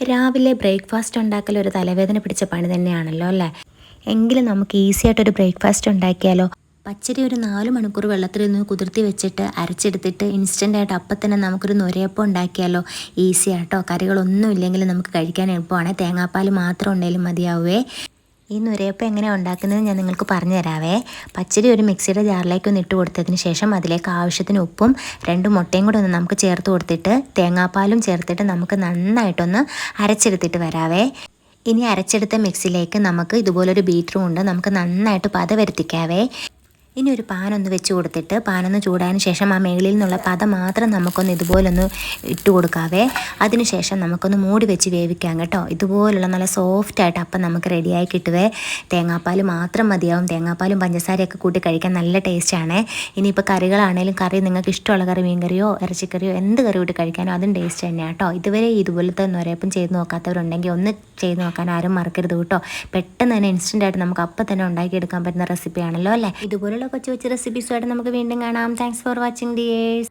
രാവിലെ ബ്രേക്ക്ഫാസ്റ്റ് ഉണ്ടാക്കൽ ഒരു തലവേദന പിടിച്ച പണി തന്നെയാണല്ലോ അല്ലേ. എങ്കിലും നമുക്ക് ഈസി ആയിട്ടൊരു ബ്രേക്ക്ഫാസ്റ്റ് ഉണ്ടാക്കിയാലോ. പച്ചരി ഒരു 4 മണിക്കൂർ വെള്ളത്തിലൊന്ന് കുതിർത്തി വെച്ചിട്ട് അരച്ചെടുത്തിട്ട് ഇൻസ്റ്റൻ്റായിട്ട് അപ്പം തന്നെ നമുക്കൊരു നൊരയപ്പം ഉണ്ടാക്കിയാലോ. ഈസി ആട്ടോ, കറികളൊന്നും ഇല്ലെങ്കിൽ നമുക്ക് കഴിക്കാൻ എളുപ്പമാണ്. തേങ്ങാപ്പാൽ മാത്രം ഉണ്ടെങ്കിലും മതിയാവേ. ഈ നൊരയപ്പം എങ്ങനെയാണ് ഉണ്ടാക്കുന്നത് ഞാൻ നിങ്ങൾക്ക് പറഞ്ഞു തരാവേ. പച്ചരി ഒരു മിക്സിയുടെ ജാറിലേക്ക് ഒന്ന് ഇട്ട് കൊടുത്തതിന് ശേഷം അതിലേക്ക് ആവശ്യത്തിന് ഉപ്പും 2 മുട്ടയും കൂടെ ഒന്ന് നമുക്ക് ചേർത്ത് കൊടുത്തിട്ട് തേങ്ങാപ്പാലും ചേർത്തിട്ട് നമുക്ക് നന്നായിട്ടൊന്ന് അരച്ചെടുത്തിട്ട് വരാവേ. ഇനി അരച്ചെടുത്ത മിക്സിയിലേക്ക് നമുക്ക് ഇതുപോലൊരു ബീറ്ററും ഉണ്ട്, നമുക്ക് നന്നായിട്ട് പത വരുത്തിക്കാവേ. ഇനി ഒരു പാനൊന്ന് വെച്ച് കൊടുത്തിട്ട് പാനൊന്ന് ചൂടായതിന് ശേഷം ആ മേളിൽ നിന്നുള്ള പത മാത്രം നമുക്കൊന്ന് ഇതുപോലൊന്ന് ഇട്ട് കൊടുക്കാവേ. അതിനുശേഷം നമുക്കൊന്ന് മൂടി വെച്ച് വേവിക്കാം കേട്ടോ. ഇതുപോലുള്ള നല്ല സോഫ്റ്റായിട്ട് അപ്പം നമുക്ക് റെഡിയായി കിട്ടുവേ. തേങ്ങാപ്പാൽ മാത്രം മതിയാവും. തേങ്ങാപ്പാലും പഞ്ചസാരയൊക്കെ കൂട്ടി കഴിക്കാൻ നല്ല ടേസ്റ്റാണ്. ഇനിയിപ്പോൾ കറികളാണേലും കറി നിങ്ങൾക്ക് ഇഷ്ടമുള്ള കറി, മീൻ കറിയോ ഇറച്ചിക്കറിയോ എന്ത് കറി കൂട്ടി കഴിക്കാനോ അതും ടേസ്റ്റ് തന്നെയാണ് കേട്ടോ. ഇതുവരെ ഇതുപോലത്തെ നൊരയപ്പം ചെയ്ത് നോക്കാത്തവരുണ്ടെങ്കിൽ ഒന്ന് ചെയ്ത് നോക്കാൻ ആരും മറക്കരുത് കേട്ടോ. പെട്ടെന്ന് തന്നെ ഇൻസ്റ്റൻ്റായിട്ട് നമുക്ക് അപ്പം തന്നെ ഉണ്ടാക്കിയെടുക്കാൻ പറ്റുന്ന റെസിപ്പിയാണല്ലോ അല്ലേ. ഇതുപോലുള്ള കൊച്ചു കൊച്ചു റെസിപ്പീസുമായിട്ട് നമുക്ക് വീണ്ടും കാണാം. Thanks for watching dears.